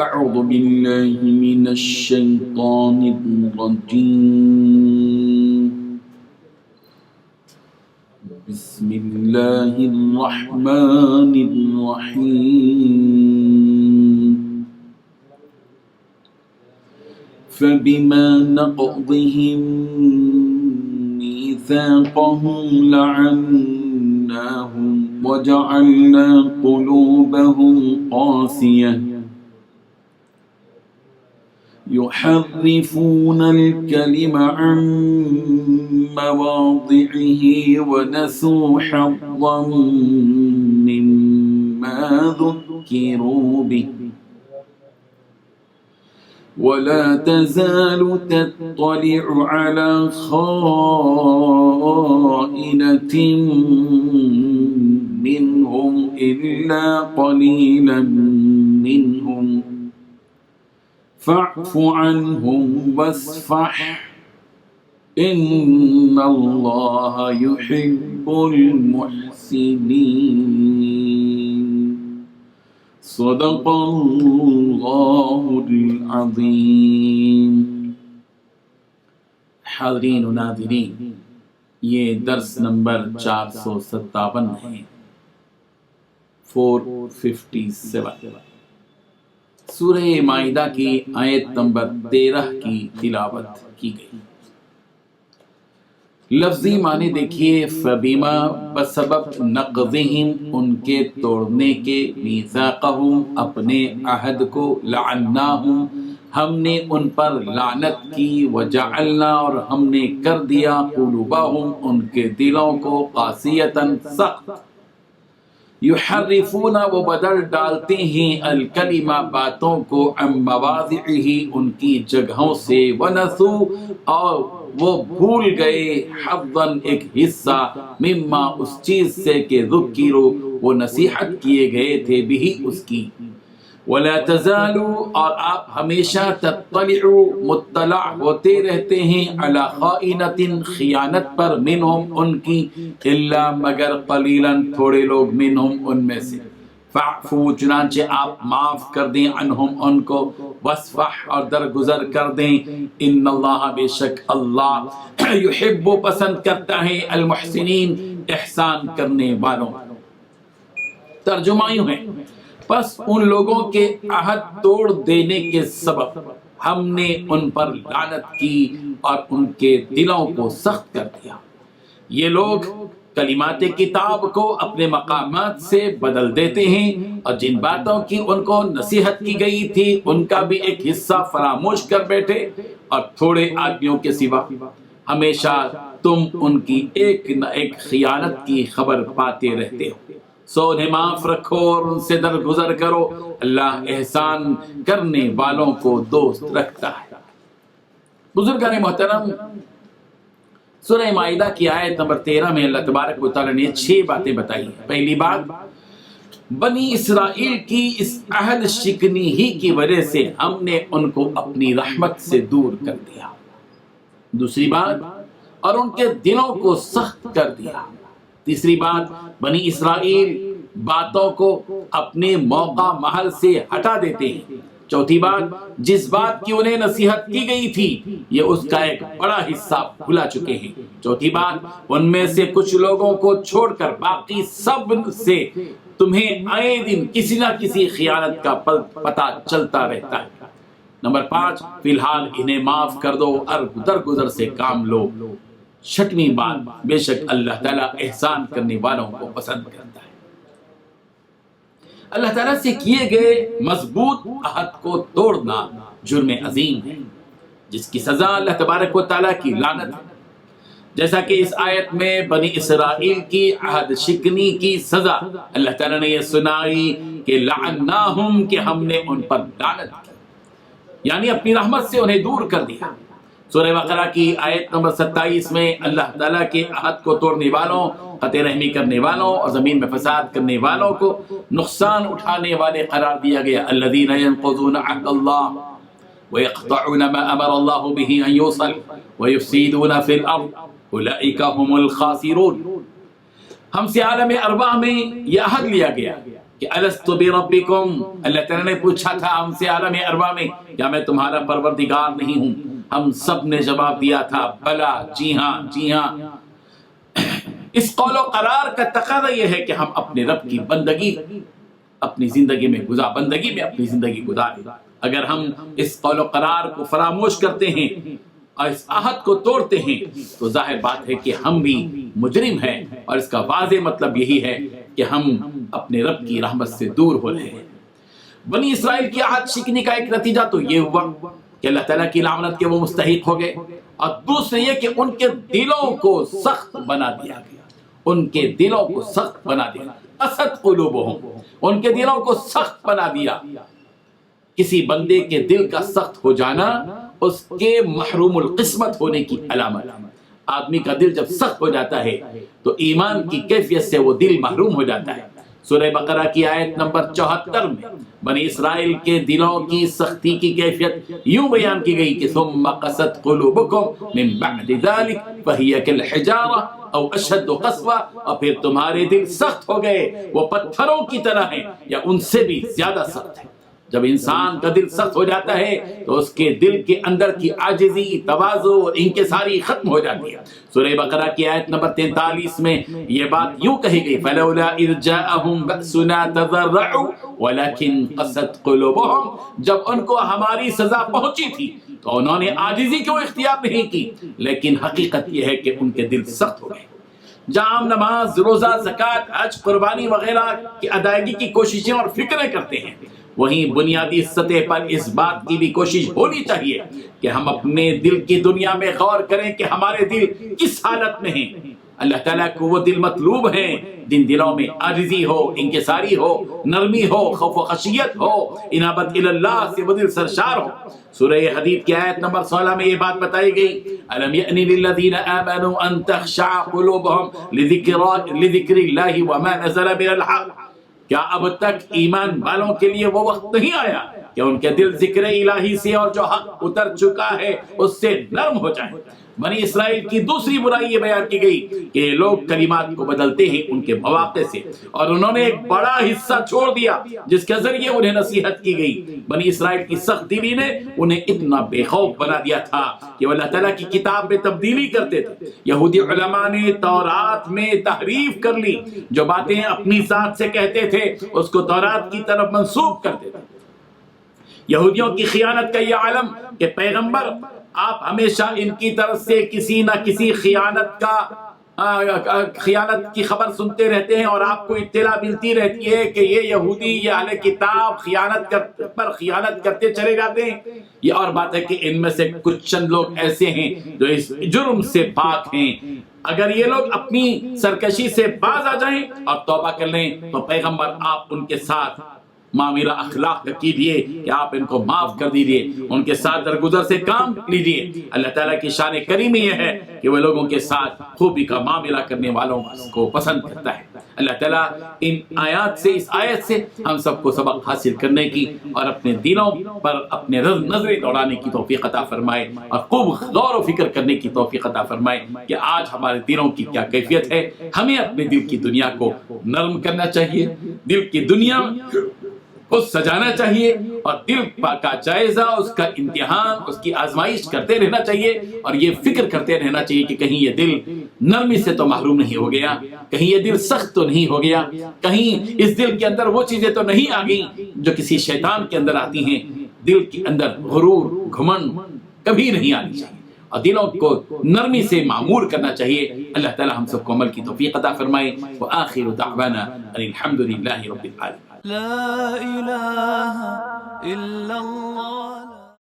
أعوذ بالله من الشيطان الرجيم بسم الله الرحمن الرحيم فبما نقضهم ميثاقهم لعناهم وجعلنا قلوبهم قاسية يحرفون الكلم عن مواضعه ونسوا حظا مما ذكروا به ولا تزال تطلع على خائنة منهم إلا قليلا منهم فاعف عنهم واصفح إن الله يحب المحسنين صدق اللہ العظیم۔ حاضرین و ناظرین، یہ درس نمبر 457 ہے، 457 سورہ مائدہ کی آیت نمبر 13 کی تلاوت کی گئی۔ لفظی معنی دیکھیے، فبیما بسبب نقضہم ان کے توڑنے کے، میثاقہم اپنے عہد کو، لعناہم ہم نے ان پر لعنت کی، وجعلنا اور ہم نے کر دیا، قلوبہم ان کے دلوں کو، قاسیۃ سخت، یحرفون وہ بدل ڈالتے ہیں، الکلمہ باتوں کو، عن مواضعہ ان کی جگہوں سے، ونسوا اور وہ بھول گئے، حظاً ایک حصہ، مما اس چیز سے کہ ذکروا وہ نصیحت کیے گئے تھے، بھی اس کی، ولا تزالوا اور آپ ہمیشہ تطلعوا مطلع ہوتے رہتے ہیں، علی خائنۃ خیانت پر، منہم ان کی، الا مگر قلیلا تھوڑے لوگ، منہم ان میں سے، فاعفو چنانچہ آپ معاف کر دیں، عنہم ان کو، واصفح اور درگزر کر دیں، ان اللہ بے شک اللہ، یحب پسند کرتا ہے، المحسنین احسان کرنے والوں۔ ترجمہ یوں ہے، پس ان لوگوں کے عہد توڑ دینے کے سبب ہم نے ان پر لعنت کی اور ان کے دلوں کو سخت کر دیا۔ یہ لوگ کلمات کتاب کو اپنے مقامات سے بدل دیتے ہیں، اور جن باتوں کی ان کو نصیحت کی گئی تھی ان کا بھی ایک حصہ فراموش کر بیٹھے، اور تھوڑے آدمیوں کے سوا ہمیشہ تم ان کی ایک نہ ایک خیانت کی خبر پاتے رہتے ہو۔ سو انہیں معاف رکھو اور ان سے درگزر کرو، اللہ احسان کرنے والوں کو دوست رکھتا ہے۔ بزرگان محترم، سورہ مائدہ کی آیت نمبر 13 میں اللہ تبارک و تعالی نے 6 باتیں بتائی ہیں۔ پہلی بات، بنی اسرائیل کی اس عہد شکنی ہی کی وجہ سے ہم نے ان کو اپنی رحمت سے دور کر دیا۔ دوسری بات، اور ان کے دلوں کو سخت کر دیا۔ تیسری بات، بنی اسرائیل باتوں کو اپنے موقع محل سے ہٹا دیتے ہیں۔ چوتھی بات، جس بات کی انہیں نصیحت کی گئی تھی یہ اس کا ایک بڑا حصہ بھلا چکے ہیں۔ چوتھی بات، ان میں سے کچھ لوگوں کو چھوڑ کر باقی سب سے تمہیں آئے دن کسی نہ کسی خیانت کا پتہ چلتا رہتا ہے۔ نمبر 5، فی الحال انہیں معاف کر دو اور درگزر سے کام لو۔ چھٹویں بات، بے شک اللہ تعالیٰ احسان کرنے والوں کو پسند کرتا ہے۔ اللہ تعالیٰ سے کیے گئے مضبوط عہد کو توڑنا جرم عظیم ہے، جس کی سزا اللہ تبارک و تعالیٰ کی لعنت ہے۔ جیسا کہ اس آیت میں بنی اسرائیل کی عہد شکنی کی سزا اللہ تعالیٰ نے یہ سنائی کہ لعناہم، کہ ہم نے ان پر لعنت کی، یعنی اپنی رحمت سے انہیں دور کر دیا۔ سورہ بقرہ کی آیت نمبر 27 میں اللہ تعالیٰ کے عہد کو توڑنے والوں، قطع رحمی کرنے والوں اور زمین میں فساد کرنے والوں کو نقصان اٹھانے والے قرار دیا گیا۔ الذین ينقضون عہد اللہ ويقطعون ما امر اللہ به ان یوصل ويفسدون فی الارض اولئک هم الخاسرون۔ ہم سے عالم ارواح میں یہ عہد لیا گیا کہ الست بربکم، اللہ تعالیٰ نے پوچھا تھا ہم سے عالم ارواح میں، کیا میں تمہارا پروردگار نہیں ہوں؟ ہم سب نے جواب دیا تھا بلا، جی ہاں جی ہاں۔ اس قول و قرار کا تقاضا یہ ہے کہ ہم اپنے رب کی بندگی اپنی زندگی میں اپنی زندگی گزاریں۔ اگر ہم اس قول و قرار کو فراموش کرتے ہیں اور اس عہد کو توڑتے ہیں تو ظاہر بات ہے کہ ہم بھی مجرم ہیں، اور اس کا واضح مطلب یہی ہے کہ ہم اپنے رب کی رحمت سے دور ہو رہے ہیں۔ بنی اسرائیل کی عہد شکنی کا ایک نتیجہ تو یہ ہوا کہ اللہ تعالیٰ کی لعنت کے وہ مستحق ہو گئے، اور دوسرے یہ کہ ان کے دلوں کو سخت بنا دیا گیا، ان کے دلوں کو سخت بنا دیا، قست قلوبہم، ان کے دلوں کو سخت بنا دیا۔ کسی بندے کے دل کا سخت ہو جانا اس کے محروم القسمت ہونے کی علامت۔ آدمی کا دل جب سخت ہو جاتا ہے تو ایمان کی کیفیت سے وہ دل محروم ہو جاتا ہے۔ سورہ بقرہ کی آیت نمبر 74 میں بنی اسرائیل کے دلوں کی سختی کی کیفیت یوں بیان کی گئی کہ ثم قست قلوبکم من بعد ذلك فهي كالحجارة او اشد قسوة، اور پھر تمہارے دل سخت ہو گئے، وہ پتھروں کی طرح ہیں یا ان سے بھی زیادہ سخت ہیں۔ جب انسان کا دل سخت ہو جاتا ہے تو اس کے دل کے اندر کی عاجزی، تواضع اور انکساری ختم ہو جاتی ہے۔ سورہ بقرہ کی آیت نمبر 43 میں یہ بات یوں کہی گئی فَلَوْلَا إِذْ جَاءَهُمْ بَأْسُنَا تَضَرَّعُوا وَلَكِنْ قَسَتْ قُلُوبُهُمْ، جب ان کو ہماری سزا پہنچی تھی تو انہوں نے عاجزی کیوں اختیار نہیں کی، لیکن حقیقت یہ ہے کہ ان کے دل سخت ہو گئے۔ جہاں ہم نماز، روزہ، زکوٰۃ، حج، قربانی وغیرہ کی ادائیگی کی کوششیں اور فکریں کرتے ہیں، وہیں بنیادی سطح پر اس بات کی بھی کوشش ہونی چاہیے کہ ہم اپنے دل کی دنیا میں غور کریں کہ ہمارے دل کس حالت میں ہیں۔ اللہ تعالیٰ کو وہ دل مطلوب ہیں جن دلوں میں عاجزی ہو، انکساری ہو، نرمی ہو، خوف و خشیت ہو، انابت اللہ سے وہ دل سرشار ہو۔ سورہ حدید کی آیت نمبر 16 میں یہ بات بتائی گئی الم یأن للذین آمنوا ان تخشع قلوبهم لذکر اللہ وما نزل من الحق، کیا اب تک ایمان والوں کے لیے وہ وقت نہیں آیا کہ ان کے دل ذکر الہی سے اور جو حق اتر چکا ہے اس سے نرم ہو جائیں؟ بنی اسرائیل کی دوسری برائی یہ بیان کی گئی کہ یہ لوگ کلمات کو بدلتے ہیں ان کے مواقع سے، اور انہوں نے ایک بڑا حصہ چھوڑ دیا جس کے ذریعے انہیں نصیحت کی گئی۔ بنی اسرائیل کی سخت دلی نے انہیں اتنا بے خوف بنا دیا تھا کہ وہ اللہ تعالیٰ کی کتاب میں تبدیلی کرتے تھے۔ یہودی علماء نے تورات میں تحریف کر لی، جو باتیں اپنی ذات سے کہتے تھے اس کو تورات کی طرف منسوب کرتے تھے۔ یہودیوں کی خیانت کا یہ عالم کہ پیغمبر آپ ہمیشہ ان کی طرف سے کسی نہ کسی خیانت کی خبر سنتے رہتے ہیں، اور آپ کو اطلاع ملتی رہتی ہے کہ یہ یہودی، یہ اہل کتاب خیانت کرتے چلے جاتے ہیں۔ یہ اور بات ہے کہ ان میں سے کچھ چند لوگ ایسے ہیں جو اس جرم سے پاک ہیں۔ اگر یہ لوگ اپنی سرکشی سے باز آ جائیں اور توبہ کر لیں تو پیغمبر آپ ان کے ساتھ معاملہ اخلاق کیجیے کہ آپ ان کو معاف کر دیجیے، ان کے ساتھ درگزر سے کام لیجیے۔ اللہ تعالیٰ کی شان کریمی یہ ہے کہ وہ لوگوں کے ساتھ خوبی کا معاملہ کرنے والوں کو پسند کرتا ہے۔ اللہ تعالیٰ ان آیات سے، اس آیت سے ہم سب کو سبق حاصل کرنے کی اور اپنے دلوں پر اپنے نظریں دوڑانے کی توفیق عطا فرمائے، اور خوب غور و فکر کرنے کی توفیق عطا فرمائے کہ آج ہمارے دلوں کی کیا کیفیت ہے۔ ہمیں اپنے دل کی دنیا کو نرم کرنا چاہیے، دل کی دنیا کو سجانا چاہیے، اور دل کا جائزہ، اس کا امتحان، اس کی آزمائش کرتے رہنا چاہیے، اور یہ فکر کرتے رہنا چاہیے کہ کہیں یہ دل نرمی سے تو محروم نہیں ہو گیا، کہیں یہ دل سخت تو نہیں ہو گیا، کہیں اس دل کے اندر وہ چیزیں تو نہیں آ گئیں جو کسی شیطان کے اندر آتی ہیں۔ دل کے اندر غرور، گھمنڈ کبھی نہیں آنی چاہیے، اور دلوں کو نرمی سے معمور کرنا چاہیے۔ اللہ تعالی ہم سب کو عمل کی توفیق عطا فرمائے۔ وآخر دعوانا ان الحمد للہ رب العالمین۔ لا إله إلا الله